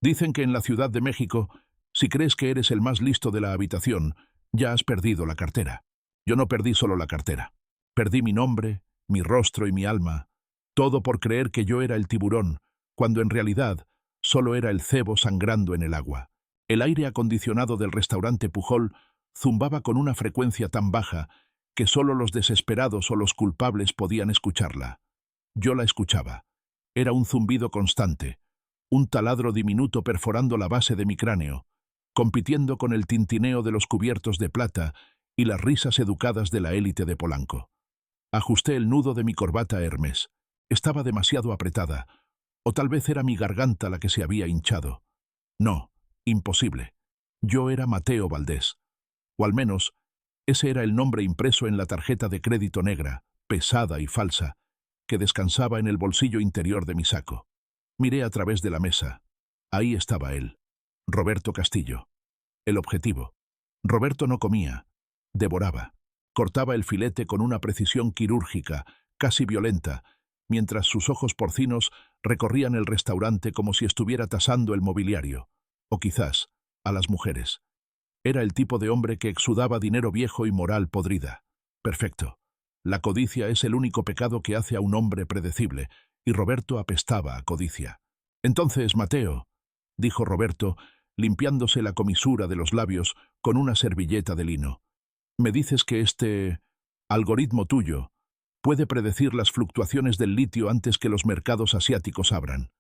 Dicen que en la Ciudad de México, si crees que eres el más listo de la habitación, ya has perdido la cartera. Yo no perdí solo la cartera. Perdí mi nombre, mi rostro y mi alma, todo por creer que yo era el tiburón, cuando en realidad solo era el cebo sangrando en el agua. El aire acondicionado del restaurante Pujol zumbaba con una frecuencia tan baja que solo los desesperados o los culpables podían escucharla. Yo la escuchaba. Era un zumbido constante, un taladro diminuto perforando la base de mi cráneo, compitiendo con el tintineo de los cubiertos de plata y las risas educadas de la élite de Polanco. Ajusté el nudo de mi corbata Hermes. Estaba demasiado apretada, o tal vez era mi garganta la que se había hinchado. No, imposible. Yo era Mateo Valdés. O al menos, ese era el nombre impreso en la tarjeta de crédito negra, pesada y falsa, que descansaba en el bolsillo interior de mi saco. Miré a través de la mesa. Ahí estaba él, Roberto Castillo. El objetivo. Roberto no comía, devoraba. Cortaba el filete con una precisión quirúrgica, casi violenta, mientras sus ojos porcinos recorrían el restaurante como si estuviera tasando el mobiliario, o quizás a las mujeres. Era el tipo de hombre que exudaba dinero viejo y moral podrida. Perfecto. La codicia es el único pecado que hace a un hombre predecible, y Roberto apestaba a codicia. Entonces, Mateo, dijo Roberto, limpiándose la comisura de los labios con una servilleta de lino, me dices que este algoritmo tuyo puede predecir las fluctuaciones del litio antes que los mercados asiáticos abran.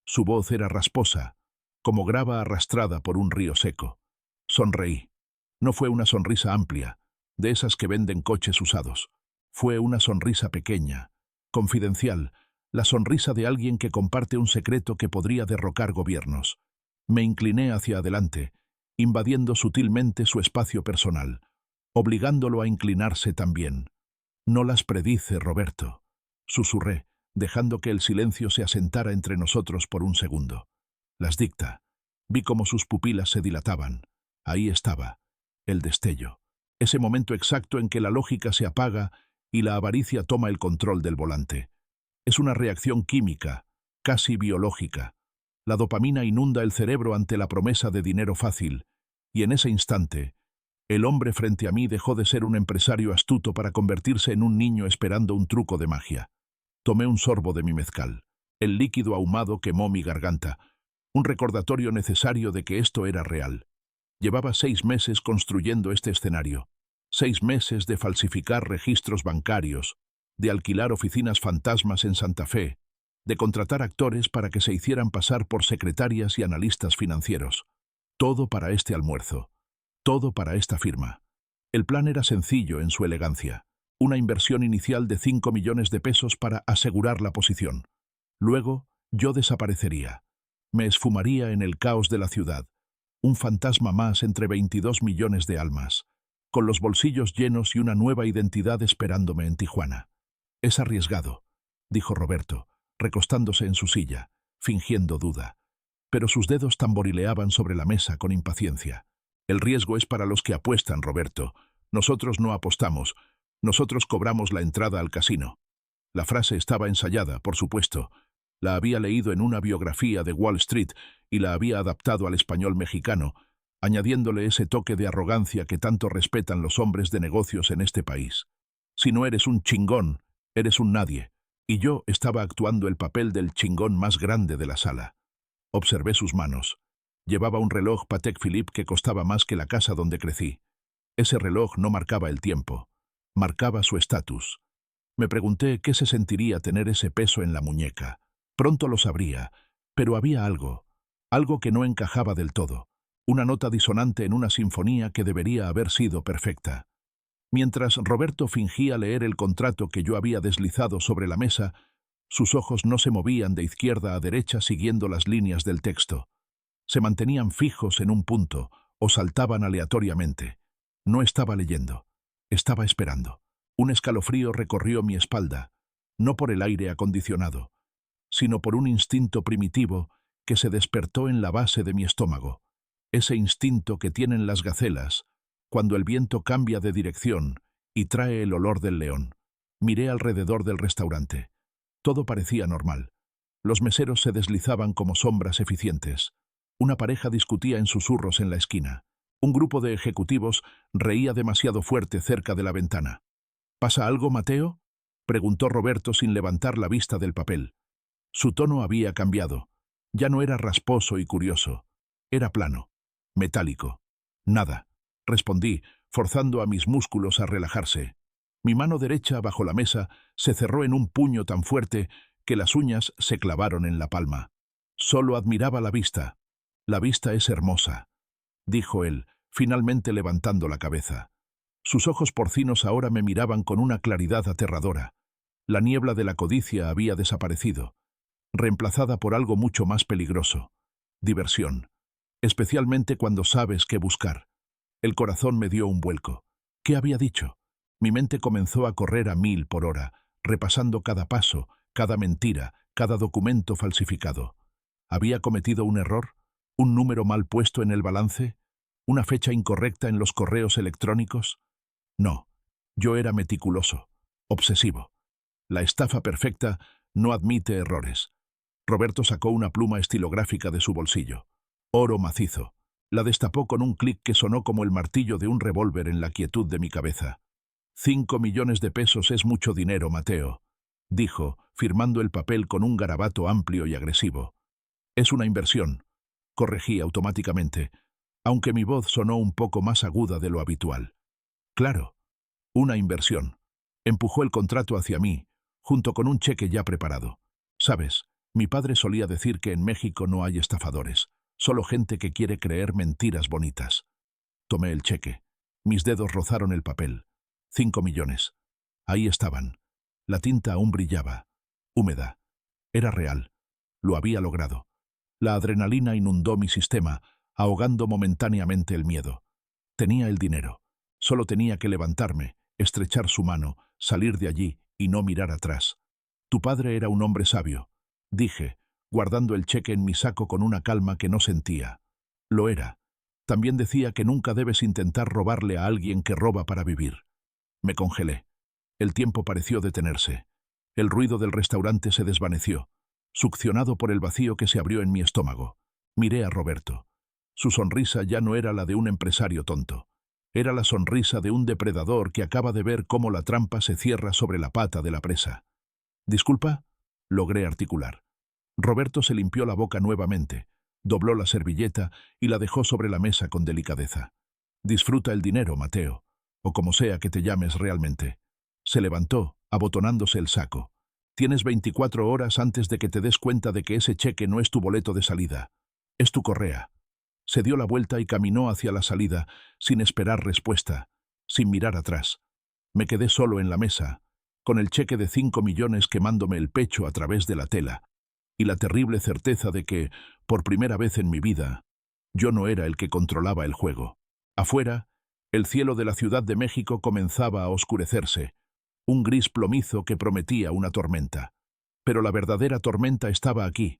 Su voz era rasposa, como grava arrastrada por un río seco. Sonreí. No fue una sonrisa amplia, de esas que venden coches usados. Fue una sonrisa pequeña, confidencial, la sonrisa de alguien que comparte un secreto que podría derrocar gobiernos. Me incliné hacia adelante, invadiendo sutilmente su espacio personal, obligándolo a inclinarse también. No las predice, Roberto, susurré, dejando que el silencio se asentara entre nosotros por un segundo. Las dicta. Vi cómo sus pupilas se dilataban. Ahí estaba, el destello, ese momento exacto en que la lógica se apaga y la avaricia toma el control del volante. Es una reacción química, casi biológica. La dopamina inunda el cerebro ante la promesa de dinero fácil, y en ese instante, el hombre frente a mí dejó de ser un empresario astuto para convertirse en un niño esperando un truco de magia. Tomé un sorbo de mi mezcal. El líquido ahumado quemó mi garganta, un recordatorio necesario de que esto era real. Llevaba 6 meses construyendo este escenario, 6 meses de falsificar registros bancarios, de alquilar oficinas fantasmas en Santa Fe, de contratar actores para que se hicieran pasar por secretarias y analistas financieros. Todo para este almuerzo, todo para esta firma. El plan era sencillo en su elegancia, una inversión inicial de 5 millones de pesos para asegurar la posición. Luego, yo desaparecería. Me esfumaría en el caos de la ciudad, un fantasma más entre 22 millones de almas, con los bolsillos llenos y una nueva identidad esperándome en Tijuana. Es arriesgado, dijo Roberto, recostándose en su silla, fingiendo duda, pero sus dedos tamborileaban sobre la mesa con impaciencia. El riesgo es para los que apuestan, Roberto. Nosotros no apostamos, nosotros cobramos la entrada al casino. La frase estaba ensayada, por supuesto. La había leído en una biografía de Wall Street y la había adaptado al español mexicano, añadiéndole ese toque de arrogancia que tanto respetan los hombres de negocios en este país. Si no eres un chingón, eres un nadie, y yo estaba actuando el papel del chingón más grande de la sala. Observé sus manos. Llevaba un reloj Patek Philippe que costaba más que la casa donde crecí. Ese reloj no marcaba el tiempo, marcaba su estatus. Me pregunté qué se sentiría tener ese peso en la muñeca. Pronto lo sabría, pero había algo que no encajaba del todo, una nota disonante en una sinfonía que debería haber sido perfecta. Mientras Roberto fingía leer el contrato que yo había deslizado sobre la mesa, sus ojos no se movían de izquierda a derecha siguiendo las líneas del texto. Se mantenían fijos en un punto o saltaban aleatoriamente. No estaba leyendo, estaba esperando. Un escalofrío recorrió mi espalda, no por el aire acondicionado, sino por un instinto primitivo que se despertó en la base de mi estómago, ese instinto que tienen las gacelas cuando el viento cambia de dirección y trae el olor del león. Miré alrededor del restaurante. Todo parecía normal. Los meseros se deslizaban como sombras eficientes. Una pareja discutía en susurros en la esquina. Un grupo de ejecutivos reía demasiado fuerte cerca de la ventana. ¿Pasa algo, Mateo?, preguntó Roberto sin levantar la vista del papel. Su tono había cambiado. Ya no era rasposo y curioso. Era plano, metálico. Nada, respondí, forzando a mis músculos a relajarse. Mi mano derecha, bajo la mesa, se cerró en un puño tan fuerte que las uñas se clavaron en la palma. Solo admiraba la vista. La vista es hermosa, dijo él, finalmente levantando la cabeza. Sus ojos porcinos ahora me miraban con una claridad aterradora. La niebla de la codicia había desaparecido, reemplazada por algo mucho más peligroso: diversión, especialmente cuando sabes qué buscar. El corazón me dio un vuelco. ¿Qué había dicho? Mi mente comenzó a correr a 1000 por hora, repasando cada paso, cada mentira, cada documento falsificado. ¿Había cometido un error? ¿Un número mal puesto en el balance? ¿Una fecha incorrecta en los correos electrónicos? No, yo era meticuloso, obsesivo. La estafa perfecta no admite errores. Roberto sacó una pluma estilográfica de su bolsillo. Oro macizo. La destapó con un clic que sonó como el martillo de un revólver en la quietud de mi cabeza. 5 millones de pesos es mucho dinero, Mateo, dijo, firmando el papel con un garabato amplio y agresivo. Es una inversión, corregí automáticamente, aunque mi voz sonó un poco más aguda de lo habitual. Claro, una inversión. Empujó el contrato hacia mí, junto con un cheque ya preparado. Sabes, mi padre solía decir que en México no hay estafadores, solo gente que quiere creer mentiras bonitas. Tomé el cheque. Mis dedos rozaron el papel. 5 millones. Ahí estaban. La tinta aún brillaba, húmeda. Era real. Lo había logrado. La adrenalina inundó mi sistema, ahogando momentáneamente el miedo. Tenía el dinero. Solo tenía que levantarme, estrechar su mano, salir de allí y no mirar atrás. Tu padre era un hombre sabio, dije, guardando el cheque en mi saco con una calma que no sentía. Lo era. También decía que nunca debes intentar robarle a alguien que roba para vivir. Me congelé. El tiempo pareció detenerse. El ruido del restaurante se desvaneció, succionado por el vacío que se abrió en mi estómago. Miré a Roberto. Su sonrisa ya no era la de un empresario tonto. Era la sonrisa de un depredador que acaba de ver cómo la trampa se cierra sobre la pata de la presa. «¿Disculpa?», logré articular. Roberto se limpió la boca nuevamente, dobló la servilleta y la dejó sobre la mesa con delicadeza. «Disfruta el dinero, Mateo, o como sea que te llames realmente». Se levantó, abotonándose el saco. «Tienes 24 horas antes de que te des cuenta de que ese cheque no es tu boleto de salida. Es tu correa». Se dio la vuelta y caminó hacia la salida, sin esperar respuesta, sin mirar atrás. Me quedé solo en la mesa, con el cheque de 5 millones quemándome el pecho a través de la tela, y la terrible certeza de que, por primera vez en mi vida, yo no era el que controlaba el juego. Afuera, el cielo de la Ciudad de México comenzaba a oscurecerse, un gris plomizo que prometía una tormenta. Pero la verdadera tormenta estaba aquí,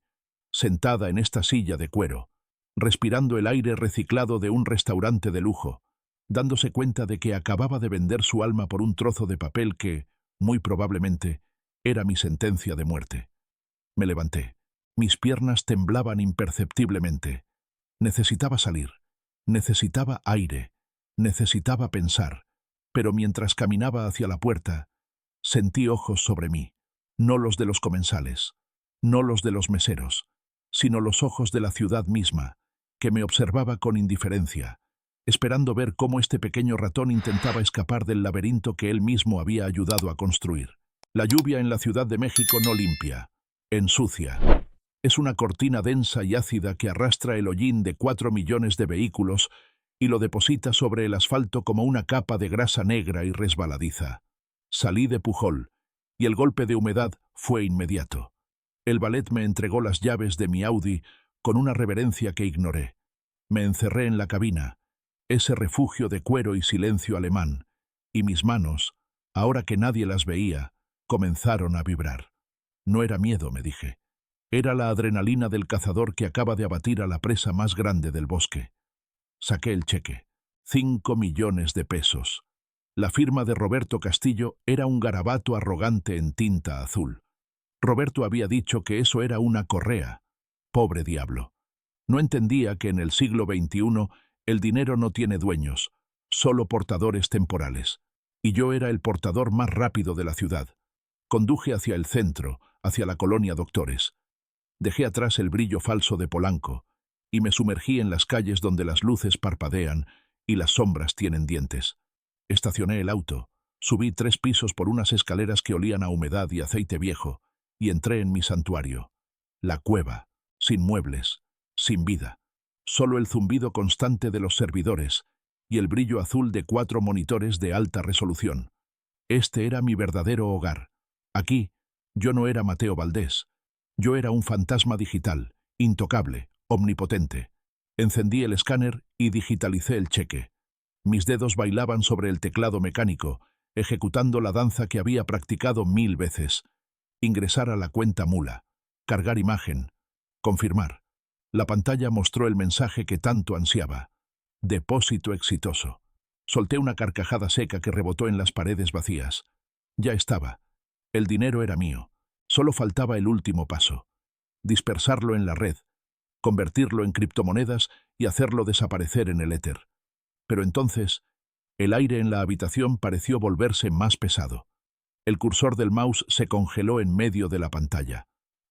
sentada en esta silla de cuero, respirando el aire reciclado de un restaurante de lujo, dándose cuenta de que acababa de vender su alma por un trozo de papel que, muy probablemente, era mi sentencia de muerte. Me levanté. Mis piernas temblaban imperceptiblemente. Necesitaba salir. Necesitaba aire. Necesitaba pensar. Pero mientras caminaba hacia la puerta, sentí ojos sobre mí. No los de los comensales, no los de los meseros, sino los ojos de la ciudad misma, que me observaba con indiferencia, esperando ver cómo este pequeño ratón intentaba escapar del laberinto que él mismo había ayudado a construir. La lluvia en la Ciudad de México no limpia, ensucia. Es una cortina densa y ácida que arrastra el hollín de 4 millones de vehículos y lo deposita sobre el asfalto como una capa de grasa negra y resbaladiza. Salí de Pujol, y el golpe de humedad fue inmediato. El valet me entregó las llaves de mi Audi con una reverencia que ignoré. Me encerré en la cabina, ese refugio de cuero y silencio alemán, y mis manos, ahora que nadie las veía, comenzaron a vibrar. No era miedo, me dije. Era la adrenalina del cazador que acaba de abatir a la presa más grande del bosque. Saqué el cheque. 5 millones de pesos. La firma de Roberto Castillo era un garabato arrogante en tinta azul. Roberto había dicho que eso era una correa. Pobre diablo. No entendía que en el siglo XXI el dinero no tiene dueños, solo portadores temporales. Y yo era el portador más rápido de la ciudad. Conduje hacia el centro, hacia la colonia Doctores. Dejé atrás el brillo falso de Polanco y me sumergí en las calles donde las luces parpadean y las sombras tienen dientes. Estacioné el auto, subí 3 pisos por unas escaleras que olían a humedad y aceite viejo y entré en mi santuario. La cueva, sin muebles, sin vida. Solo el zumbido constante de los servidores y el brillo azul de 4 monitores de alta resolución. Este era mi verdadero hogar. Aquí, yo no era Mateo Valdés. Yo era un fantasma digital, intocable, omnipotente. Encendí el escáner y digitalicé el cheque. Mis dedos bailaban sobre el teclado mecánico, ejecutando la danza que había practicado 1000 veces. Ingresar a la cuenta mula, cargar imagen, confirmar. La pantalla mostró el mensaje que tanto ansiaba. Depósito exitoso. Solté una carcajada seca que rebotó en las paredes vacías. Ya estaba. El dinero era mío. Solo faltaba el último paso. Dispersarlo en la red, convertirlo en criptomonedas y hacerlo desaparecer en el éter. Pero entonces, el aire en la habitación pareció volverse más pesado. El cursor del mouse se congeló en medio de la pantalla.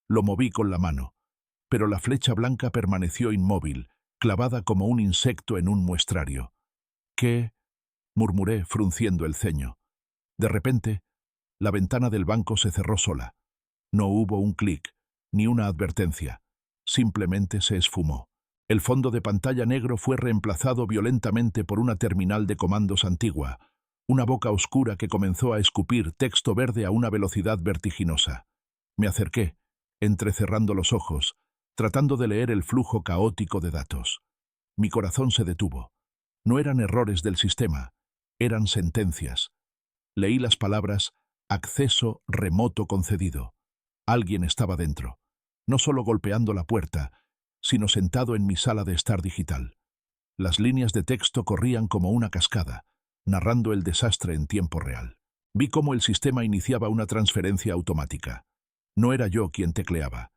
Lo moví con la mano, pero la flecha blanca permaneció inmóvil, clavada como un insecto en un muestrario. ¿Qué? Murmuré, frunciendo el ceño. De repente, la ventana del banco se cerró sola. No hubo un clic, ni una advertencia. Simplemente se esfumó. El fondo de pantalla negro fue reemplazado violentamente por una terminal de comandos antigua, una boca oscura que comenzó a escupir texto verde a una velocidad vertiginosa. Me acerqué, entrecerrando los ojos, tratando de leer el flujo caótico de datos. Mi corazón se detuvo. No eran errores del sistema, eran sentencias. Leí las palabras «acceso remoto concedido». Alguien estaba dentro, no solo golpeando la puerta, sino sentado en mi sala de estar digital. Las líneas de texto corrían como una cascada, narrando el desastre en tiempo real. Vi cómo el sistema iniciaba una transferencia automática. No era yo quien tecleaba.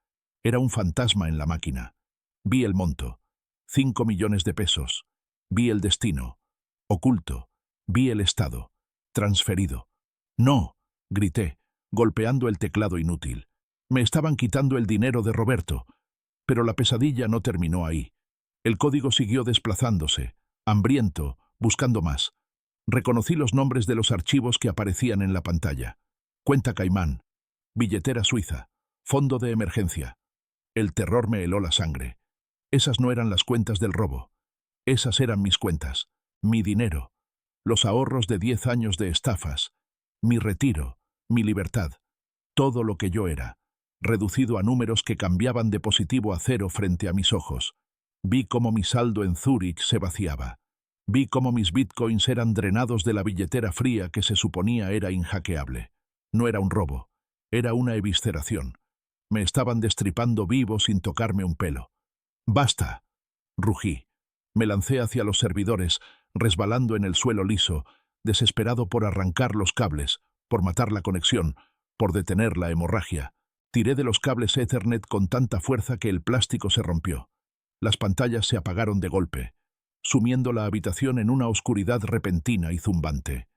Era un fantasma en la máquina. Vi el monto. 5 millones de pesos. Vi el destino. Oculto. Vi el estado. Transferido. ¡No!, grité, golpeando el teclado inútil. Me estaban quitando el dinero de Roberto. Pero la pesadilla no terminó ahí. El código siguió desplazándose, hambriento, buscando más. Reconocí los nombres de los archivos que aparecían en la pantalla. Cuenta Caimán. Billetera suiza. Fondo de emergencia. El terror me heló la sangre. Esas no eran las cuentas del robo. Esas eran mis cuentas. Mi dinero. Los ahorros de 10 años de estafas. Mi retiro. Mi libertad. Todo lo que yo era, reducido a números que cambiaban de positivo a 0 frente a mis ojos. Vi cómo mi saldo en Zúrich se vaciaba. Vi cómo mis bitcoins eran drenados de la billetera fría que se suponía era inhackeable. No era un robo, era una evisceración. Me estaban destripando vivo sin tocarme un pelo. ¡Basta!, rugí. Me lancé hacia los servidores, resbalando en el suelo liso, desesperado por arrancar los cables, por matar la conexión, por detener la hemorragia. Tiré de los cables Ethernet con tanta fuerza que el plástico se rompió. Las pantallas se apagaron de golpe, sumiendo la habitación en una oscuridad repentina y zumbante.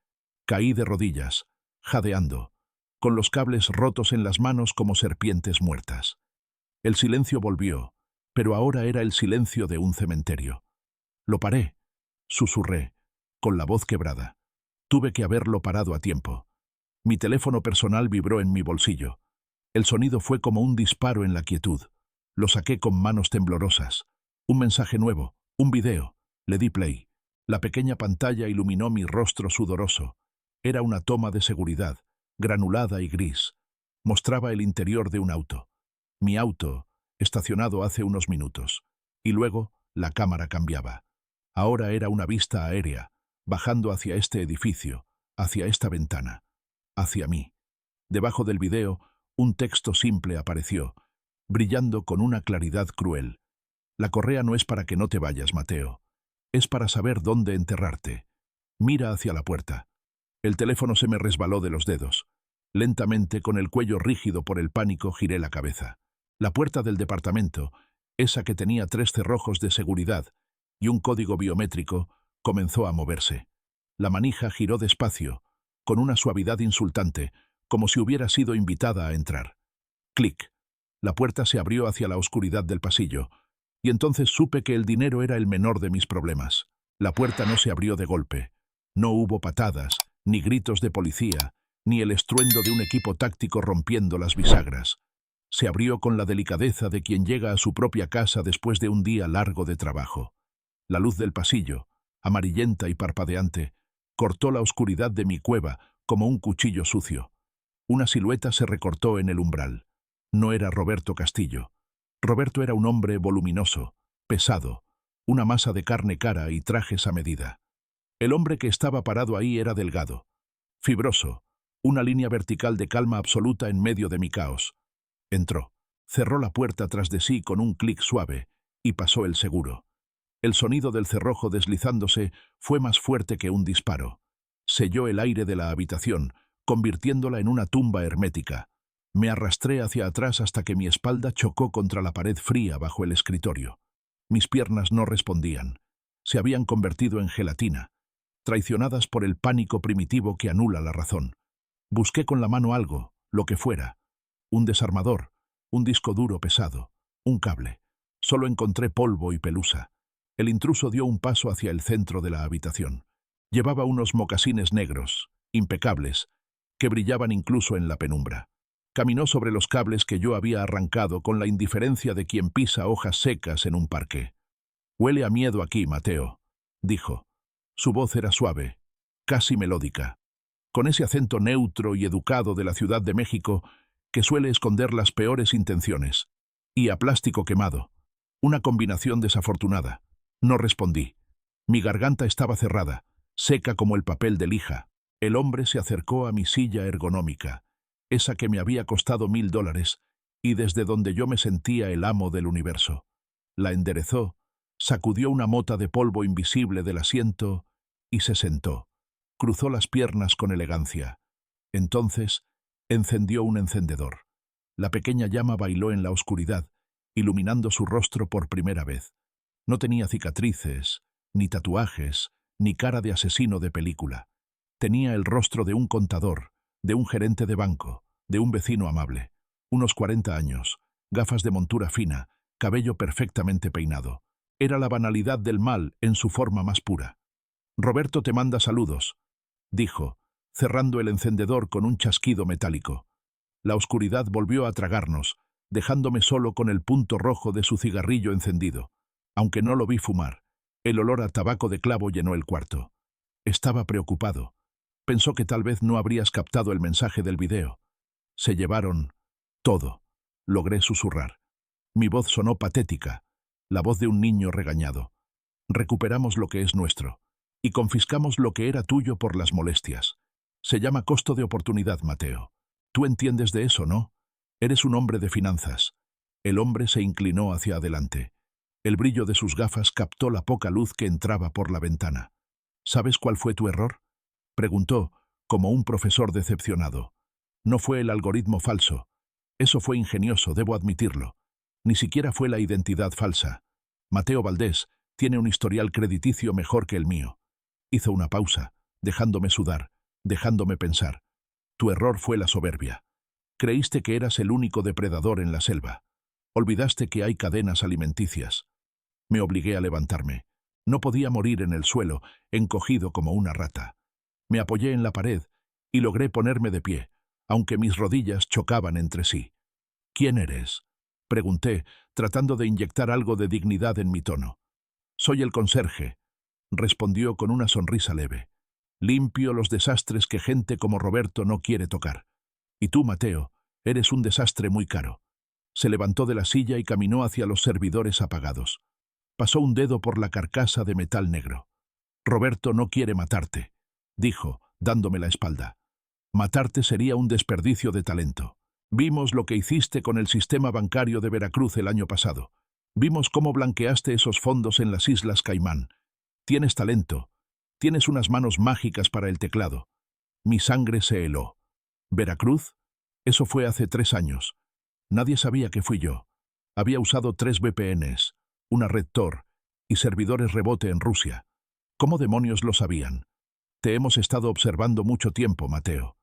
Caí de rodillas, jadeando, con los cables rotos en las manos como serpientes muertas. El silencio volvió, pero ahora era el silencio de un cementerio. Lo paré, susurré, con la voz quebrada. Tuve que haberlo parado a tiempo. Mi teléfono personal vibró en mi bolsillo. El sonido fue como un disparo en la quietud. Lo saqué con manos temblorosas. Un mensaje nuevo, un video. Le di play. La pequeña pantalla iluminó mi rostro sudoroso. Era una toma de seguridad, granulada y gris. Mostraba el interior de un auto. Mi auto, estacionado hace unos minutos. Y luego, la cámara cambiaba. Ahora era una vista aérea, bajando hacia este edificio, hacia esta ventana, hacia mí. Debajo del video, un texto simple apareció, brillando con una claridad cruel. La correa no es para que no te vayas, Mateo. Es para saber dónde enterrarte. Mira hacia la puerta. El teléfono se me resbaló de los dedos. Lentamente, con el cuello rígido por el pánico, giré la cabeza. La puerta del departamento, esa que tenía 3 cerrojos de seguridad y un código biométrico, comenzó a moverse. La manija giró despacio, con una suavidad insultante, como si hubiera sido invitada a entrar. Clic. La puerta se abrió hacia la oscuridad del pasillo, y entonces supe que el dinero era el menor de mis problemas. La puerta no se abrió de golpe. No hubo patadas, ni gritos de policía, ni el estruendo de un equipo táctico rompiendo las bisagras. Se abrió con la delicadeza de quien llega a su propia casa después de un día largo de trabajo. La luz del pasillo, amarillenta y parpadeante, cortó la oscuridad de mi cueva como un cuchillo sucio. Una silueta se recortó en el umbral. No era Roberto Castillo. Roberto era un hombre voluminoso, pesado, una masa de carne cara y trajes a medida. El hombre que estaba parado ahí era delgado, fibroso, una línea vertical de calma absoluta en medio de mi caos. Entró, cerró la puerta tras de sí con un clic suave y pasó el seguro. El sonido del cerrojo deslizándose fue más fuerte que un disparo. Selló el aire de la habitación, convirtiéndola en una tumba hermética. Me arrastré hacia atrás hasta que mi espalda chocó contra la pared fría bajo el escritorio. Mis piernas no respondían. Se habían convertido en gelatina, traicionadas por el pánico primitivo que anula la razón. Busqué con la mano algo, lo que fuera. Un desarmador, un disco duro pesado, un cable. Solo encontré polvo y pelusa. El intruso dio un paso hacia el centro de la habitación. Llevaba unos mocasines negros, impecables, que brillaban incluso en la penumbra. Caminó sobre los cables que yo había arrancado con la indiferencia de quien pisa hojas secas en un parque. «Huele a miedo aquí, Mateo», dijo. Su voz era suave, casi melódica, con ese acento neutro y educado de la Ciudad de México que suele esconder las peores intenciones. Y a plástico quemado. Una combinación desafortunada. No respondí. Mi garganta estaba cerrada, seca como el papel de lija. El hombre se acercó a mi silla ergonómica, esa que me había costado $1000, y desde donde yo me sentía el amo del universo. La enderezó, sacudió una mota de polvo invisible del asiento y se sentó. Cruzó las piernas con elegancia. Entonces, encendió un encendedor. La pequeña llama bailó en la oscuridad, iluminando su rostro por primera vez. No tenía cicatrices, ni tatuajes, ni cara de asesino de película. Tenía el rostro de un contador, de un gerente de banco, de un vecino amable. Unos 40 años, gafas de montura fina, cabello perfectamente peinado. Era la banalidad del mal en su forma más pura. «Roberto te manda saludos», dijo, cerrando el encendedor con un chasquido metálico. La oscuridad volvió a tragarnos, dejándome solo con el punto rojo de su cigarrillo encendido. Aunque no lo vi fumar, el olor a tabaco de clavo llenó el cuarto. Estaba preocupado. Pensó que tal vez no habrías captado el mensaje del video. Se llevaron todo, logré susurrar. Mi voz sonó patética, la voz de un niño regañado. Recuperamos lo que es nuestro, y confiscamos lo que era tuyo por las molestias. Se llama costo de oportunidad, Mateo. Tú entiendes de eso, ¿no? Eres un hombre de finanzas. El hombre se inclinó hacia adelante. El brillo de sus gafas captó la poca luz que entraba por la ventana. ¿Sabes cuál fue tu error?, preguntó, como un profesor decepcionado. No fue el algoritmo falso. Eso fue ingenioso, debo admitirlo. Ni siquiera fue la identidad falsa. Mateo Valdés tiene un historial crediticio mejor que el mío. Hizo una pausa, dejándome sudar, dejándome pensar. Tu error fue la soberbia. Creíste que eras el único depredador en la selva. Olvidaste que hay cadenas alimenticias. Me obligué a levantarme. No podía morir en el suelo, encogido como una rata. Me apoyé en la pared y logré ponerme de pie, aunque mis rodillas chocaban entre sí. «¿Quién eres?», pregunté, tratando de inyectar algo de dignidad en mi tono. «Soy el conserje», respondió con una sonrisa leve. «Limpio los desastres que gente como Roberto no quiere tocar. Y tú, Mateo, eres un desastre muy caro». Se levantó de la silla y caminó hacia los servidores apagados. Pasó un dedo por la carcasa de metal negro. «Roberto no quiere matarte», dijo, dándome la espalda. «Matarte sería un desperdicio de talento. Vimos lo que hiciste con el sistema bancario de Veracruz el año pasado. Vimos cómo blanqueaste esos fondos en las Islas Caimán. Tienes talento. Tienes unas manos mágicas para el teclado». Mi sangre se heló. «¿Veracruz? Eso fue hace 3 años. Nadie sabía que fui yo. Había usado 3 VPNs, una red Tor y servidores rebote en Rusia. ¿Cómo demonios lo sabían? Te hemos estado observando mucho tiempo, Mateo.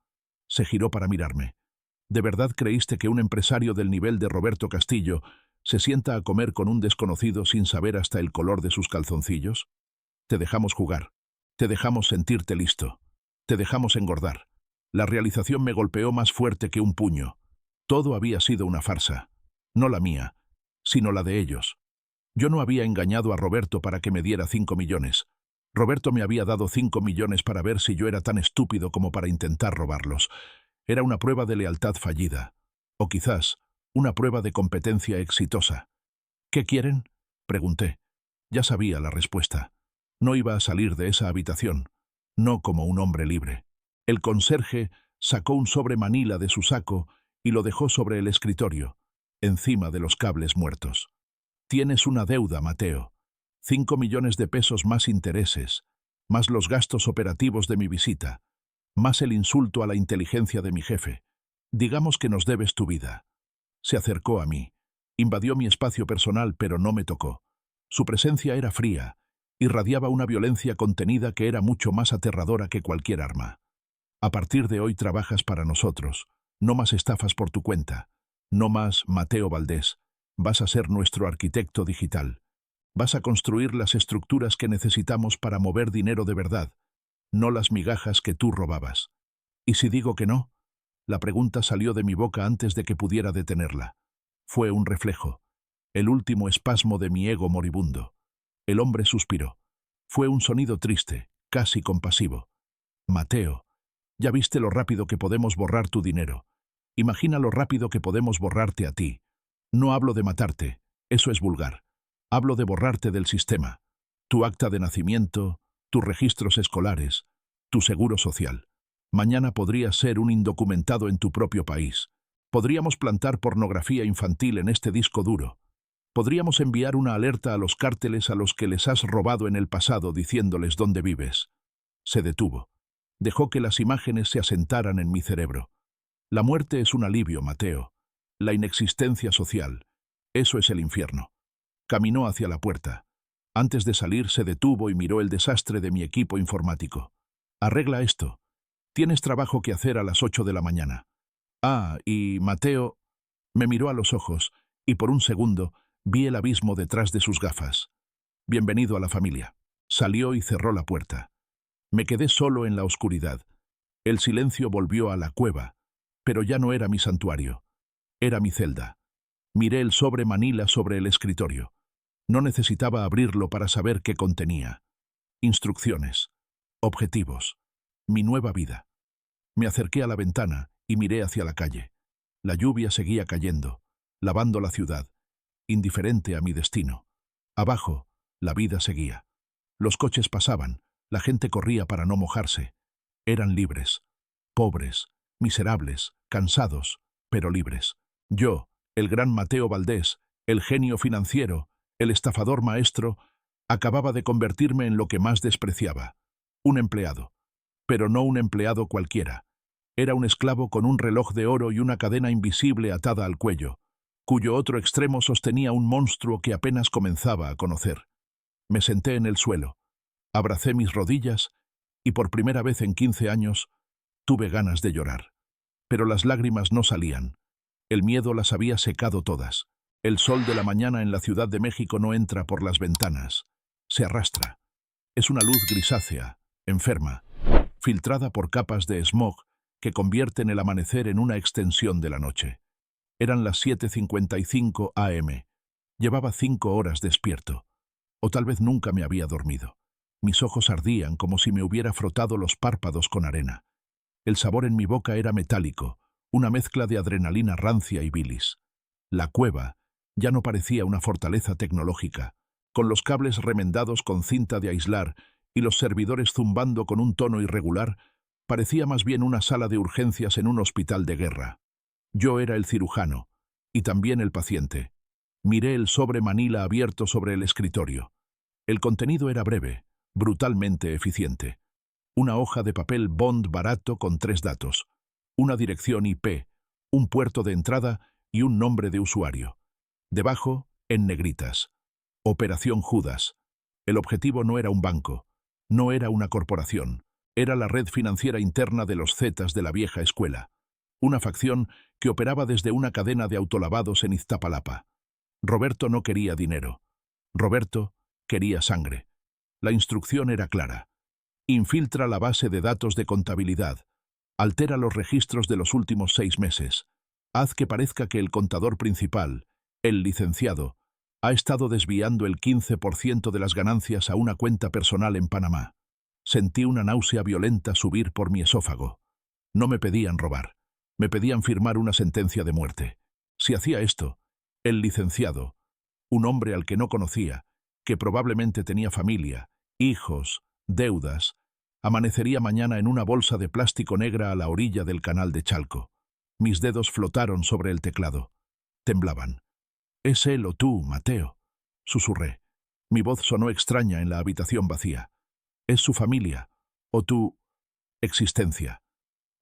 Se giró para mirarme. ¿De verdad creíste que un empresario del nivel de Roberto Castillo se sienta a comer con un desconocido sin saber hasta el color de sus calzoncillos? Te dejamos jugar. Te dejamos sentirte listo. Te dejamos engordar. La realización me golpeó más fuerte que un puño. Todo había sido una farsa. No la mía, sino la de ellos. Yo no había engañado a Roberto para que me diera 5 millones. Roberto me había dado 5 millones para ver si yo era tan estúpido como para intentar robarlos. Era una prueba de lealtad fallida. O quizás, una prueba de competencia exitosa. ¿Qué quieren? Pregunté. Ya sabía la respuesta. No iba a salir de esa habitación. No como un hombre libre. El conserje sacó un sobre manila de su saco y lo dejó sobre el escritorio, encima de los cables muertos. Tienes una deuda, Mateo. 5 millones de pesos más intereses, más los gastos operativos de mi visita, más el insulto a la inteligencia de mi jefe. Digamos que nos debes tu vida. Se acercó a mí. Invadió mi espacio personal, pero no me tocó. Su presencia era fría. Irradiaba una violencia contenida que era mucho más aterradora que cualquier arma. A partir de hoy trabajas para nosotros. No más estafas por tu cuenta. No más Mateo Valdés. Vas a ser nuestro arquitecto digital. Vas a construir las estructuras que necesitamos para mover dinero de verdad, no las migajas que tú robabas. ¿Y si digo que no? La pregunta salió de mi boca antes de que pudiera detenerla. Fue un reflejo, el último espasmo de mi ego moribundo. El hombre suspiró. Fue un sonido triste, casi compasivo. Mateo, ya viste lo rápido que podemos borrar tu dinero. Imagina lo rápido que podemos borrarte a ti. No hablo de matarte, eso es vulgar. Hablo de borrarte del sistema. Tu acta de nacimiento, tus registros escolares, tu seguro social. Mañana podrías ser un indocumentado en tu propio país. Podríamos plantar pornografía infantil en este disco duro. Podríamos enviar una alerta a los cárteles a los que les has robado en el pasado diciéndoles dónde vives. Se detuvo. Dejó que las imágenes se asentaran en mi cerebro. La muerte es un alivio, Mateo. La inexistencia social. Eso es el infierno. Caminó hacia la puerta. Antes de salir se detuvo y miró el desastre de mi equipo informático. Arregla esto. Tienes trabajo que hacer a las 8 de la mañana. Ah, y Mateo me miró a los ojos y por un segundo vi el abismo detrás de sus gafas. Bienvenido a la familia. Salió y cerró la puerta. Me quedé solo en la oscuridad. El silencio volvió a la cueva, pero ya no era mi santuario. Era mi celda. Miré el sobre manila sobre el escritorio. No necesitaba abrirlo para saber qué contenía. Instrucciones. Objetivos. Mi nueva vida. Me acerqué a la ventana y miré hacia la calle. La lluvia seguía cayendo, lavando la ciudad, indiferente a mi destino. Abajo, la vida seguía. Los coches pasaban, la gente corría para no mojarse. Eran libres, pobres, miserables, cansados, pero libres. Yo, el gran Mateo Valdés, el genio financiero, el estafador maestro, acababa de convertirme en lo que más despreciaba. Un empleado. Pero no un empleado cualquiera. Era un esclavo con un reloj de oro y una cadena invisible atada al cuello, cuyo otro extremo sostenía un monstruo que apenas comenzaba a conocer. Me senté en el suelo, abracé mis rodillas y por primera vez en 15 años tuve ganas de llorar. Pero las lágrimas no salían. El miedo las había secado todas. El sol de la mañana en la Ciudad de México no entra por las ventanas. Se arrastra. Es una luz grisácea, enferma, filtrada por capas de smog que convierten el amanecer en una extensión de la noche. Eran las 7:55 a.m. Llevaba 5 horas despierto. O tal vez nunca me había dormido. Mis ojos ardían como si me hubiera frotado los párpados con arena. El sabor en mi boca era metálico, una mezcla de adrenalina rancia y bilis. La cueva ya no parecía una fortaleza tecnológica, con los cables remendados con cinta de aislar y los servidores zumbando con un tono irregular, parecía más bien una sala de urgencias en un hospital de guerra. Yo era el cirujano, y también el paciente. Miré el sobre manila abierto sobre el escritorio. El contenido era breve, brutalmente eficiente. Una hoja de papel bond barato con 3 datos, una dirección IP, un puerto de entrada y un nombre de usuario. Debajo, en negritas. Operación Judas. El objetivo no era un banco, no era una corporación, era la red financiera interna de los Zetas de la vieja escuela. Una facción que operaba desde una cadena de autolavados en Iztapalapa. Roberto no quería dinero. Roberto quería sangre. La instrucción era clara. Infiltra la base de datos de contabilidad. Altera los registros de los últimos 6 meses. Haz que parezca que el contador principal, el licenciado, ha estado desviando el 15% de las ganancias a una cuenta personal en Panamá. Sentí una náusea violenta subir por mi esófago. No me pedían robar. Me pedían firmar una sentencia de muerte. Si hacía esto, el licenciado, un hombre al que no conocía, que probablemente tenía familia, hijos, deudas, amanecería mañana en una bolsa de plástico negra a la orilla del canal de Chalco. Mis dedos flotaron sobre el teclado. Temblaban. «Es él o tú, Mateo», susurré. Mi voz sonó extraña en la habitación vacía. «Es su familia, o tu existencia».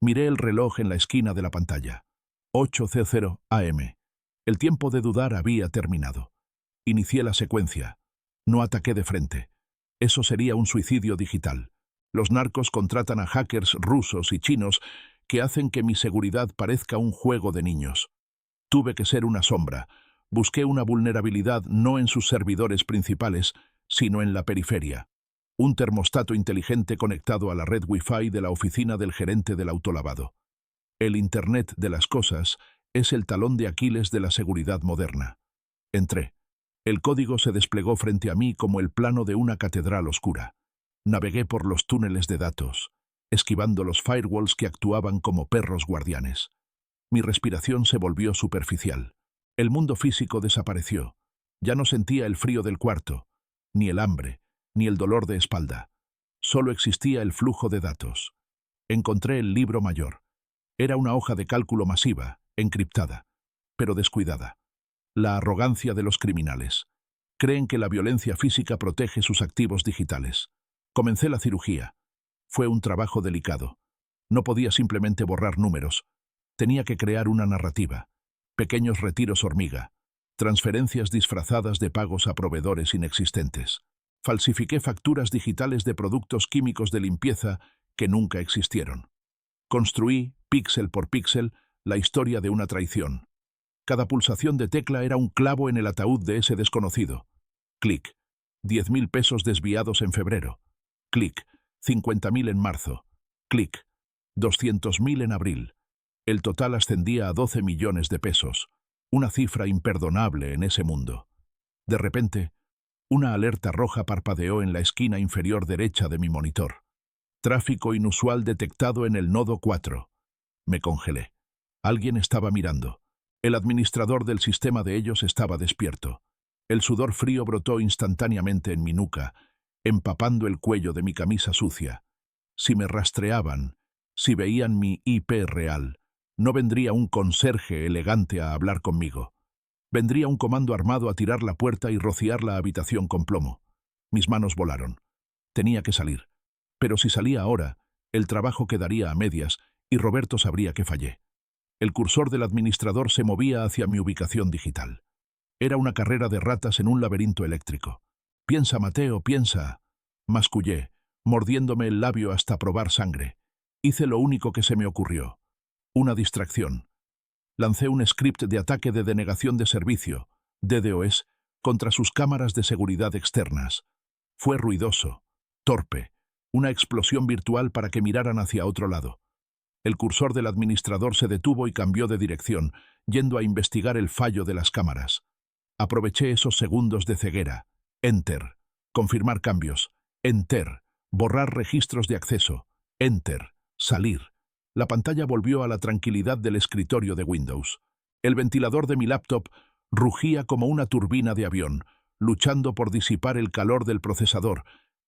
Miré el reloj en la esquina de la pantalla. 8:00 AM. El tiempo de dudar había terminado. Inicié la secuencia. No ataqué de frente. Eso sería un suicidio digital. Los narcos contratan a hackers rusos y chinos que hacen que mi seguridad parezca un juego de niños. Tuve que ser una sombra. Busqué una vulnerabilidad no en sus servidores principales, sino en la periferia. Un termostato inteligente conectado a la red Wi-Fi de la oficina del gerente del autolavado. El Internet de las cosas es el talón de Aquiles de la seguridad moderna. Entré. El código se desplegó frente a mí como el plano de una catedral oscura. Navegué por los túneles de datos, esquivando los firewalls que actuaban como perros guardianes. Mi respiración se volvió superficial. El mundo físico desapareció. Ya no sentía el frío del cuarto, ni el hambre, ni el dolor de espalda. Solo existía el flujo de datos. Encontré el libro mayor. Era una hoja de cálculo masiva, encriptada, pero descuidada. La arrogancia de los criminales. Creen que la violencia física protege sus activos digitales. Comencé la cirugía. Fue un trabajo delicado. No podía simplemente borrar números. Tenía que crear una narrativa. Pequeños retiros hormiga. Transferencias disfrazadas de pagos a proveedores inexistentes. Falsifiqué facturas digitales de productos químicos de limpieza que nunca existieron. Construí, píxel por píxel, la historia de una traición. Cada pulsación de tecla era un clavo en el ataúd de ese desconocido. Clic. 10.000 pesos desviados en febrero. Clic. 50.000 en marzo. Clic. 200.000 en abril. El total ascendía a 12 millones de pesos. Una cifra imperdonable en ese mundo. De repente, una alerta roja parpadeó en la esquina inferior derecha de mi monitor. Tráfico inusual detectado en el nodo 4. Me congelé. Alguien estaba mirando. El administrador del sistema de ellos estaba despierto. El sudor frío brotó instantáneamente en mi nuca, empapando el cuello de mi camisa sucia. Si me rastreaban, si veían mi IP real, no vendría un conserje elegante a hablar conmigo. Vendría un comando armado a tirar la puerta y rociar la habitación con plomo. Mis manos volaron. Tenía que salir. Pero si salía ahora, el trabajo quedaría a medias y Roberto sabría que fallé. El cursor del administrador se movía hacia mi ubicación digital. Era una carrera de ratas en un laberinto eléctrico. «Piensa, Mateo, piensa», mascullé, mordiéndome el labio hasta probar sangre. Hice lo único que se me ocurrió. Una distracción. Lancé un script de ataque de denegación de servicio, DDoS, contra sus cámaras de seguridad externas. Fue ruidoso, torpe, una explosión virtual para que miraran hacia otro lado. El cursor del administrador se detuvo y cambió de dirección, yendo a investigar el fallo de las cámaras. Aproveché esos segundos de ceguera. Enter. Confirmar cambios. Enter. Borrar registros de acceso. Enter. Salir. La pantalla volvió a la tranquilidad del escritorio de Windows. El ventilador de mi laptop rugía como una turbina de avión, luchando por disipar el calor del procesador.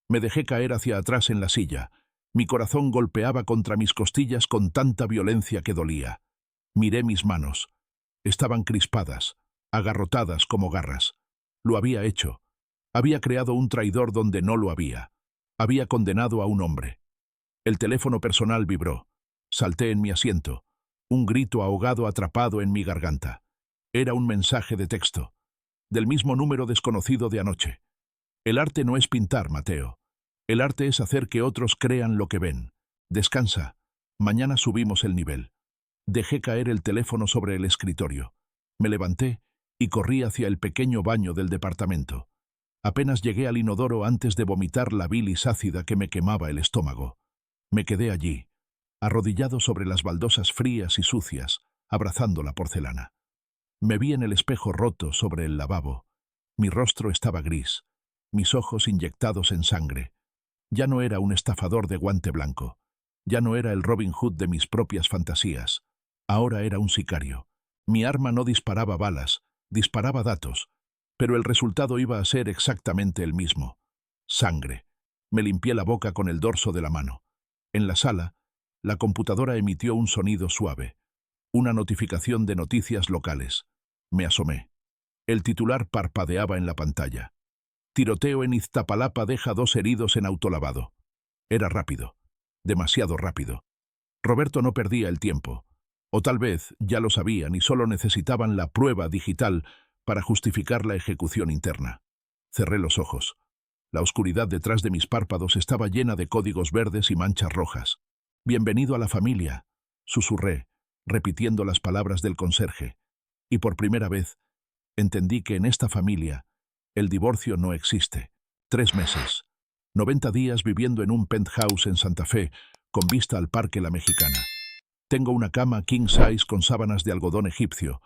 Me dejé caer hacia atrás en la silla. Mi corazón golpeaba contra mis costillas con tanta violencia que dolía. Miré mis manos. Estaban crispadas, agarrotadas como garras. Lo había hecho. Había creado un traidor donde no lo había. Había condenado a un hombre. El teléfono personal vibró. Salté en mi asiento. Un grito ahogado atrapado en mi garganta. Era un mensaje de texto. del mismo número desconocido de anoche. El arte no es pintar, Mateo. El arte es hacer que otros crean lo que ven. Descansa. Mañana subimos el nivel. Dejé caer el teléfono sobre el escritorio. Me levanté y corrí hacia el pequeño baño del departamento. Apenas llegué al inodoro antes de vomitar la bilis ácida que me quemaba el estómago. Me quedé allí, arrodillado sobre las baldosas frías y sucias, abrazando la porcelana. Me vi en el espejo roto sobre el lavabo. Mi rostro estaba gris, mis ojos inyectados en sangre. Ya no era un estafador de guante blanco. Ya no era el Robin Hood de mis propias fantasías. Ahora era un sicario. Mi arma no disparaba balas, disparaba datos, pero el resultado iba a ser exactamente el mismo. Sangre. Me limpié la boca con el dorso de la mano. En la sala, la computadora emitió un sonido suave. Una notificación de noticias locales. Me asomé. El titular parpadeaba en la pantalla. Tiroteo en Iztapalapa deja 2 heridos en autolavado. Era rápido. Demasiado rápido. Roberto no perdía el tiempo. O tal vez ya lo sabían y solo necesitaban la prueba digital para justificar la ejecución interna. Cerré los ojos. La oscuridad detrás de mis párpados estaba llena de códigos verdes y manchas rojas. «Bienvenido a la familia», susurré, repitiendo las palabras del conserje. Y por primera vez, entendí que en esta familia el divorcio no existe. 3 meses. 90 días viviendo en un penthouse en Santa Fe, con vista al Parque La Mexicana. Tengo una cama king size con sábanas de algodón egipcio,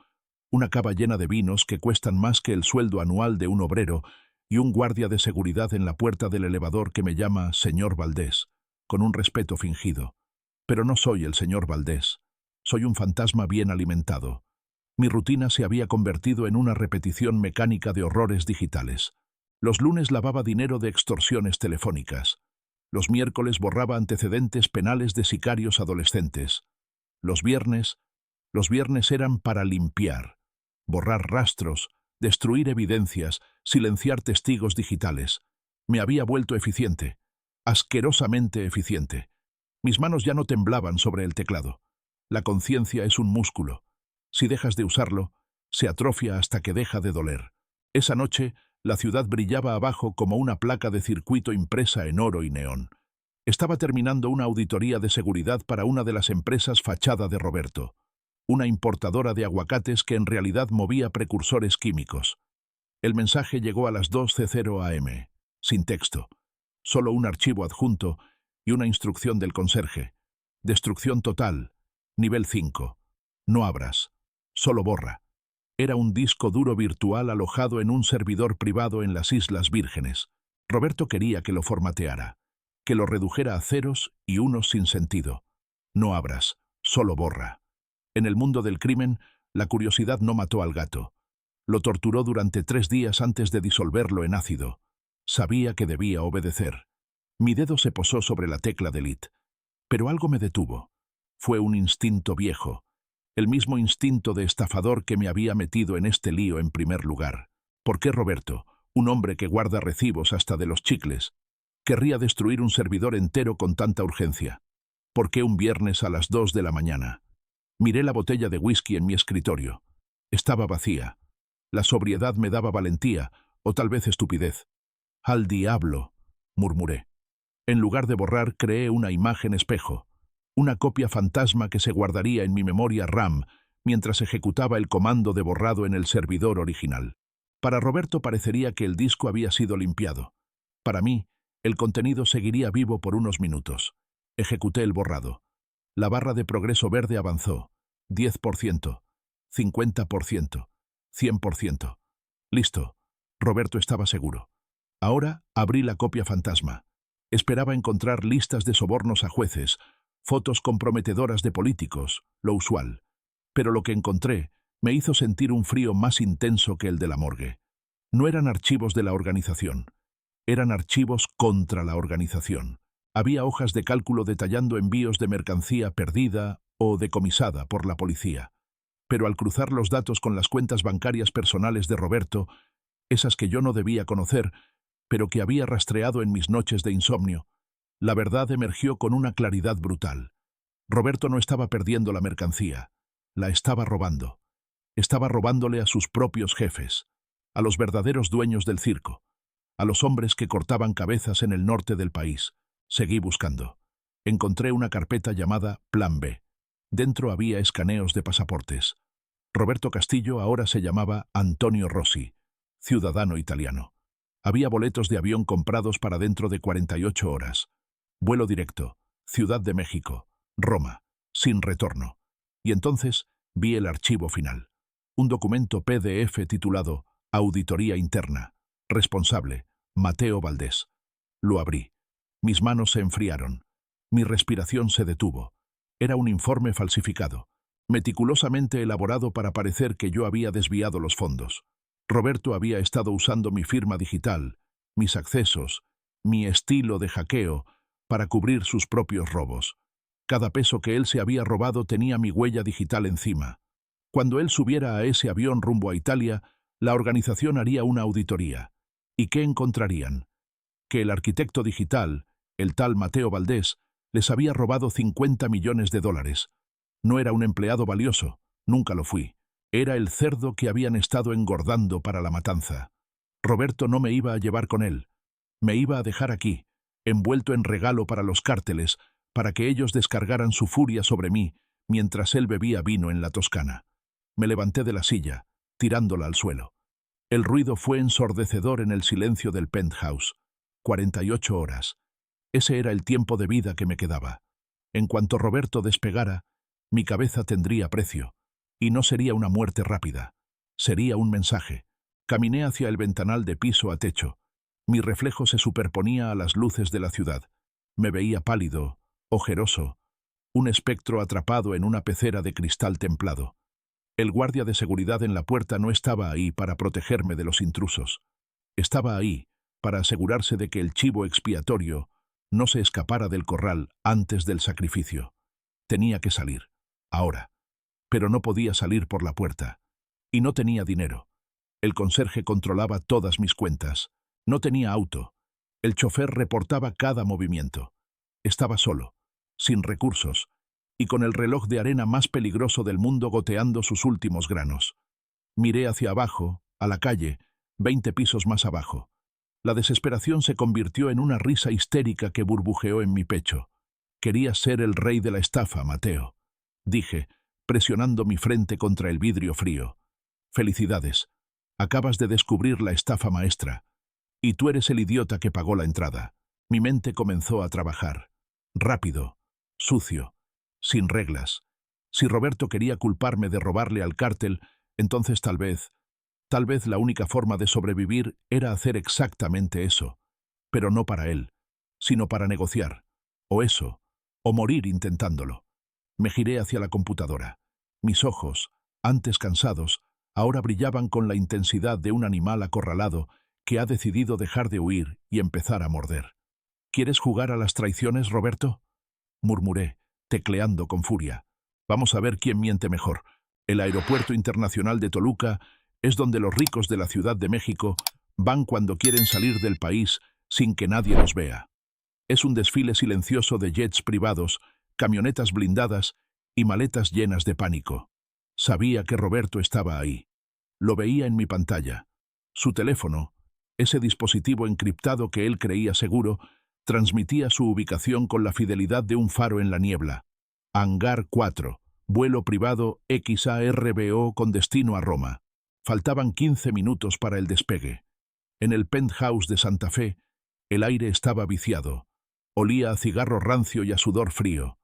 una cava llena de vinos que cuestan más que el sueldo anual de un obrero y un guardia de seguridad en la puerta del elevador que me llama señor Valdés, con un respeto fingido. Pero no soy el señor Valdés. Soy un fantasma bien alimentado. Mi rutina se había convertido en una repetición mecánica de horrores digitales. Los lunes lavaba dinero de extorsiones telefónicas. Los miércoles borraba antecedentes penales de sicarios adolescentes. Los viernes eran para limpiar, borrar rastros, destruir evidencias, silenciar testigos digitales. Me había vuelto eficiente, asquerosamente eficiente. Mis manos ya no temblaban sobre el teclado. La conciencia es un músculo. Si dejas de usarlo, se atrofia hasta que deja de doler. Esa noche, la ciudad brillaba abajo como una placa de circuito impresa en oro y neón. Estaba terminando una auditoría de seguridad para una de las empresas fachada de Roberto, una importadora de aguacates que en realidad movía precursores químicos. El mensaje llegó a las 2:00 am, sin texto, solo un archivo adjunto y una instrucción del conserje. Destrucción total, nivel 5. No abras, solo borra. Era un disco duro virtual alojado en un servidor privado en las Islas Vírgenes. Roberto quería que lo formateara, que lo redujera a ceros y unos sin sentido. No abras, solo borra. En el mundo del crimen, la curiosidad no mató al gato. Lo torturó durante 3 días antes de disolverlo en ácido. Sabía que debía obedecer. Mi dedo se posó sobre la tecla delete. Pero algo me detuvo. Fue un instinto viejo. El mismo instinto de estafador que me había metido en este lío en primer lugar. ¿Por qué Roberto, un hombre que guarda recibos hasta de los chicles, querría destruir un servidor entero con tanta urgencia? ¿Por qué un viernes a las 2 de la mañana? Miré la botella de whisky en mi escritorio. Estaba vacía. La sobriedad me daba valentía, o tal vez estupidez. «Al diablo», murmuré. En lugar de borrar, creé una imagen espejo, una copia fantasma que se guardaría en mi memoria RAM mientras ejecutaba el comando de borrado en el servidor original. Para Roberto parecería que el disco había sido limpiado. Para mí, el contenido seguiría vivo por unos minutos. Ejecuté el borrado. La barra de progreso verde avanzó. 10%, 50%, 100%. Listo. Roberto estaba seguro. Ahora abrí la copia fantasma. Esperaba encontrar listas de sobornos a jueces, fotos comprometedoras de políticos, lo usual. Pero lo que encontré me hizo sentir un frío más intenso que el de la morgue. No eran archivos de la organización. Eran archivos contra la organización. Había hojas de cálculo detallando envíos de mercancía perdida o decomisada por la policía. Pero al cruzar los datos con las cuentas bancarias personales de Roberto, esas que yo no debía conocer, pero que había rastreado en mis noches de insomnio, la verdad emergió con una claridad brutal. Roberto no estaba perdiendo la mercancía, la estaba robando. Estaba robándole a sus propios jefes, a los verdaderos dueños del circo, a los hombres que cortaban cabezas en el norte del país. Seguí buscando. Encontré una carpeta llamada Plan B. Dentro había escaneos de pasaportes. Roberto Castillo ahora se llamaba Antonio Rossi, ciudadano italiano. Había boletos de avión comprados para dentro de 48 horas. Vuelo directo, Ciudad de México, Roma, sin retorno. Y entonces vi el archivo final. Un documento PDF titulado Auditoría Interna. Responsable, Mateo Valdés. Lo abrí. Mis manos se enfriaron. Mi respiración se detuvo. Era un informe falsificado, meticulosamente elaborado para parecer que yo había desviado los fondos. Roberto había estado usando mi firma digital, mis accesos, mi estilo de hackeo, para cubrir sus propios robos. Cada peso que él se había robado tenía mi huella digital encima. Cuando él subiera a ese avión rumbo a Italia, la organización haría una auditoría. ¿Y qué encontrarían? Que el arquitecto digital, el tal Mateo Valdés, les había robado 50 millones de dólares. No era un empleado valioso, nunca lo fui. Era el cerdo que habían estado engordando para la matanza. Roberto no me iba a llevar con él. Me iba a dejar aquí, envuelto en regalo para los cárteles, para que ellos descargaran su furia sobre mí, mientras él bebía vino en la Toscana. Me levanté de la silla, tirándola al suelo. El ruido fue ensordecedor en el silencio del penthouse. 48 horas. Ese era el tiempo de vida que me quedaba. En cuanto Roberto despegara, mi cabeza tendría precio. Y no sería una muerte rápida. Sería un mensaje. Caminé hacia el ventanal de piso a techo. Mi reflejo se superponía a las luces de la ciudad. Me veía pálido, ojeroso, un espectro atrapado en una pecera de cristal templado. El guardia de seguridad en la puerta no estaba ahí para protegerme de los intrusos. Estaba ahí para asegurarse de que el chivo expiatorio no se escapara del corral antes del sacrificio. Tenía que salir, ahora. Pero no podía salir por la puerta. Y no tenía dinero. El conserje controlaba todas mis cuentas. No tenía auto. El chofer reportaba cada movimiento. Estaba solo, sin recursos, y con el reloj de arena más peligroso del mundo goteando sus últimos granos. Miré hacia abajo, a la calle, 20 pisos más abajo. La desesperación se convirtió en una risa histérica que burbujeó en mi pecho. Querías ser el rey de la estafa, Mateo, dije, presionando mi frente contra el vidrio frío. Felicidades. Acabas de descubrir la estafa maestra. Y tú eres el idiota que pagó la entrada. Mi mente comenzó a trabajar. Rápido, sucio, sin reglas. Si Roberto quería culparme de robarle al cártel, entonces tal vez la única forma de sobrevivir era hacer exactamente eso. Pero no para él, sino para negociar. O eso, o morir intentándolo. Me giré hacia la computadora. Mis ojos, antes cansados, ahora brillaban con la intensidad de un animal acorralado que ha decidido dejar de huir y empezar a morder. ¿Quieres jugar a las traiciones, Roberto?, murmuré, tecleando con furia. Vamos a ver quién miente mejor. El aeropuerto internacional de Toluca es donde los ricos de la Ciudad de México van cuando quieren salir del país sin que nadie los vea. Es un desfile silencioso de jets privados, camionetas blindadas y maletas llenas de pánico. Sabía que Roberto estaba ahí. Lo veía en mi pantalla. Su teléfono, ese dispositivo encriptado que él creía seguro, transmitía su ubicación con la fidelidad de un faro en la niebla. Hangar 4, vuelo privado XARBO con destino a Roma. Faltaban 15 minutos para el despegue. En el penthouse de Santa Fe, el aire estaba viciado. Olía a cigarro rancio y a sudor frío.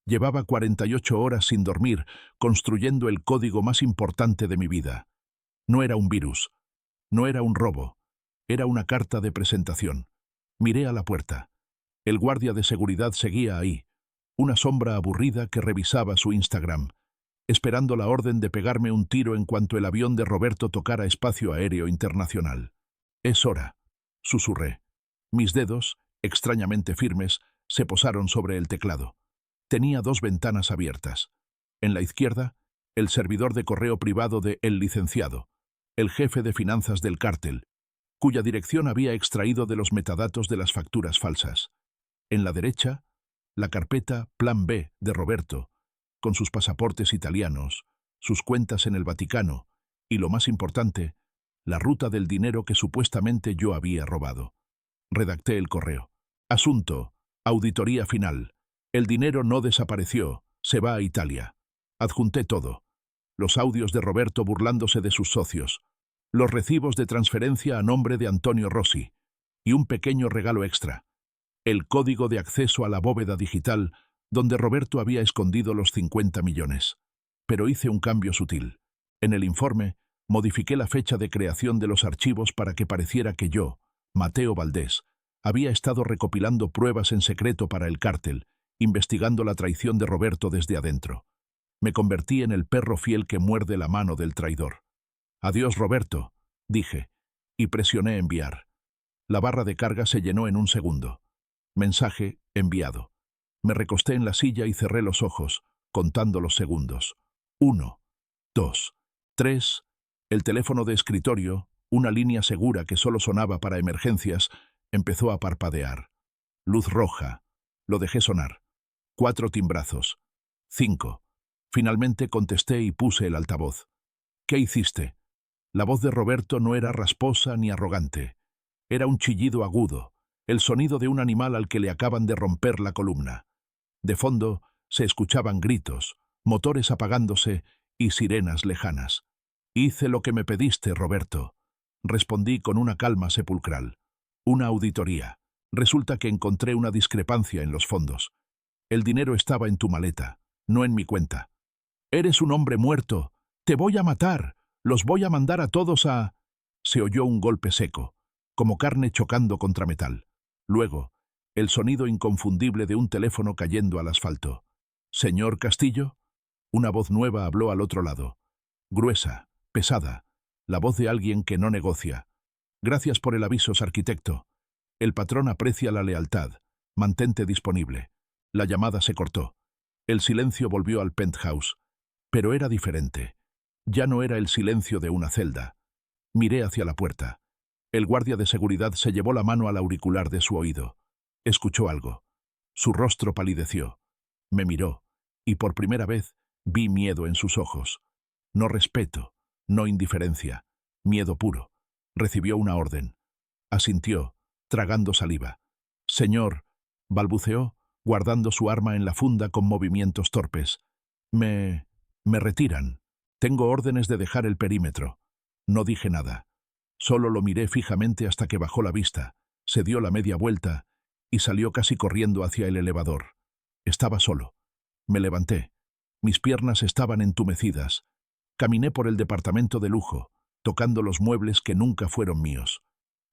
Llevaba 48 horas sin dormir, construyendo el código más importante de mi vida. No era un virus. No era un robo. Era una carta de presentación. Miré a la puerta. El guardia de seguridad seguía ahí, una sombra aburrida que revisaba su Instagram, esperando la orden de pegarme un tiro en cuanto el avión de Roberto tocara espacio aéreo internacional. «Es hora», susurré. Mis dedos, extrañamente firmes, se posaron sobre el teclado. Tenía 2 ventanas abiertas. En la izquierda, el servidor de correo privado de El Licenciado, el jefe de finanzas del cártel, cuya dirección había extraído de los metadatos de las facturas falsas. En la derecha, la carpeta Plan B de Roberto, con sus pasaportes italianos, sus cuentas en el Vaticano y, lo más importante, la ruta del dinero que supuestamente yo había robado. Redacté el correo. Asunto: auditoría final. El dinero no desapareció, se va a Italia. Adjunté todo. Los audios de Roberto burlándose de sus socios, los recibos de transferencia a nombre de Antonio Rossi, y un pequeño regalo extra: el código de acceso a la bóveda digital donde Roberto había escondido los 50 millones. Pero hice un cambio sutil. En el informe, modifiqué la fecha de creación de los archivos para que pareciera que yo, Mateo Valdés, había estado recopilando pruebas en secreto para el cártel, investigando la traición de Roberto desde adentro. Me convertí en el perro fiel que muerde la mano del traidor. «Adiós, Roberto», dije, y presioné enviar. La barra de carga se llenó en un segundo. Mensaje enviado. Me recosté en la silla y cerré los ojos, contando los segundos. 1, 2, 3. El teléfono de escritorio, una línea segura que solo sonaba para emergencias, empezó a parpadear. Luz roja. Lo dejé sonar. 4 timbrazos. 5. Finalmente contesté y puse el altavoz. «¿Qué hiciste?» La voz de Roberto no era rasposa ni arrogante. Era un chillido agudo, el sonido de un animal al que le acaban de romper la columna. De fondo se escuchaban gritos, motores apagándose y sirenas lejanas. «Hice lo que me pediste, Roberto», respondí con una calma sepulcral. «Una auditoría. Resulta que encontré una discrepancia en los fondos. El dinero estaba en tu maleta, no en mi cuenta». «Eres un hombre muerto. Te voy a matar. Los voy a mandar a todos a...» Se oyó un golpe seco, como carne chocando contra metal. Luego, el sonido inconfundible de un teléfono cayendo al asfalto. «¿Señor Castillo?» Una voz nueva habló al otro lado. Gruesa, pesada, la voz de alguien que no negocia. «Gracias por el aviso, arquitecto. El patrón aprecia la lealtad. Mantente disponible». La llamada se cortó. El silencio volvió al penthouse. Pero era diferente. Ya no era el silencio de una celda. Miré hacia la puerta. El guardia de seguridad se llevó la mano al auricular de su oído. Escuchó algo. Su rostro palideció. Me miró, y por primera vez vi miedo en sus ojos. No respeto, no indiferencia, miedo puro. Recibió una orden. Asintió, tragando saliva. «Señor», balbuceó, guardando su arma en la funda con movimientos torpes. Me retiran. Tengo órdenes de dejar el perímetro». No dije nada. Solo lo miré fijamente hasta que bajó la vista, se dio la media vuelta y salió casi corriendo hacia el elevador. Estaba solo. Me levanté. Mis piernas estaban entumecidas. Caminé por el departamento de lujo, tocando los muebles que nunca fueron míos.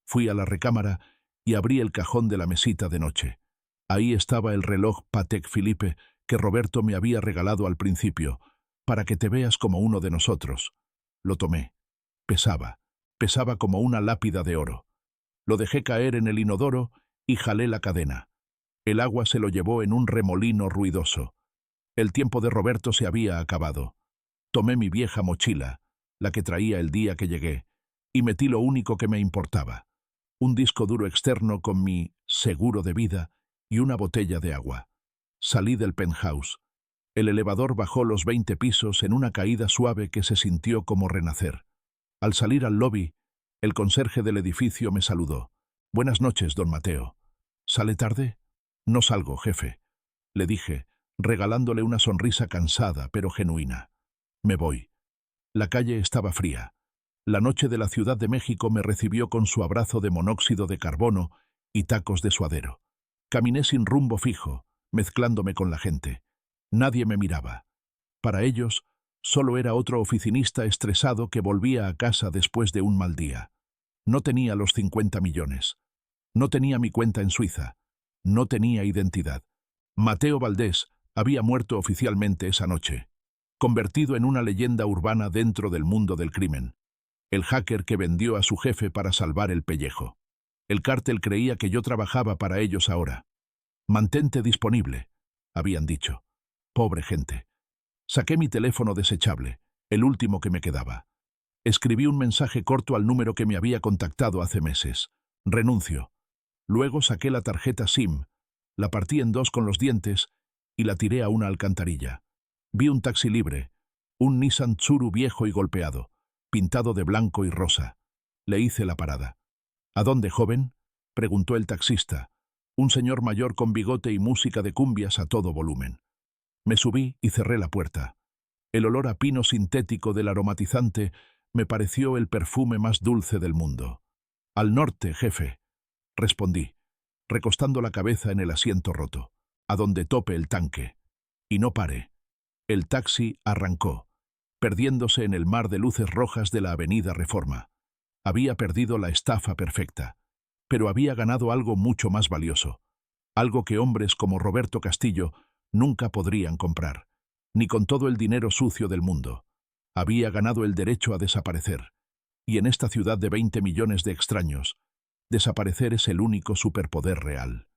Fui a la recámara y abrí el cajón de la mesita de noche. Ahí estaba el reloj Patek Philippe que Roberto me había regalado al principio, para que te veas como uno de nosotros. Lo tomé. Pesaba como una lápida de oro. Lo dejé caer en el inodoro y jalé la cadena. El agua se lo llevó en un remolino ruidoso. El tiempo de Roberto se había acabado. Tomé mi vieja mochila, la que traía el día que llegué, y metí lo único que me importaba: un disco duro externo con mi seguro de vida y una botella de agua. Salí del penthouse. El elevador bajó los 20 pisos en una caída suave que se sintió como renacer. Al salir al lobby, el conserje del edificio me saludó. «Buenas noches, don Mateo». «¿Sale tarde?» «No salgo, jefe», le dije, regalándole una sonrisa cansada pero genuina. «Me voy». La calle estaba fría. La noche de la Ciudad de México me recibió con su abrazo de monóxido de carbono y tacos de suadero. Caminé sin rumbo fijo, mezclándome con la gente. Nadie me miraba. Para ellos, solo era otro oficinista estresado que volvía a casa después de un mal día. No tenía los 50 millones. No tenía mi cuenta en Suiza. No tenía identidad. Mateo Valdés había muerto oficialmente esa noche, convertido en una leyenda urbana dentro del mundo del crimen. El hacker que vendió a su jefe para salvar el pellejo. El cártel creía que yo trabajaba para ellos ahora. «Mantente disponible», habían dicho. Pobre gente. Saqué mi teléfono desechable, el último que me quedaba. Escribí un mensaje corto al número que me había contactado hace meses. «Renuncio». Luego saqué la tarjeta SIM, la partí en dos con los dientes y la tiré a una alcantarilla. Vi un taxi libre, un Nissan Tsuru viejo y golpeado, pintado de blanco y rosa. Le hice la parada. ¿A dónde, joven?, preguntó el taxista, un señor mayor con bigote y música de cumbias a todo volumen. Me subí y cerré la puerta. El olor a pino sintético del aromatizante me pareció el perfume más dulce del mundo. «Al norte, jefe», respondí, recostando la cabeza en el asiento roto, «a donde tope el tanque». Y no paré. El taxi arrancó, perdiéndose en el mar de luces rojas de la avenida Reforma. Había perdido la estafa perfecta, pero había ganado algo mucho más valioso, algo que hombres como Roberto Castillo nunca podrían comprar, ni con todo el dinero sucio del mundo. Había ganado el derecho a desaparecer, y en esta ciudad de 20 millones de extraños, desaparecer es el único superpoder real.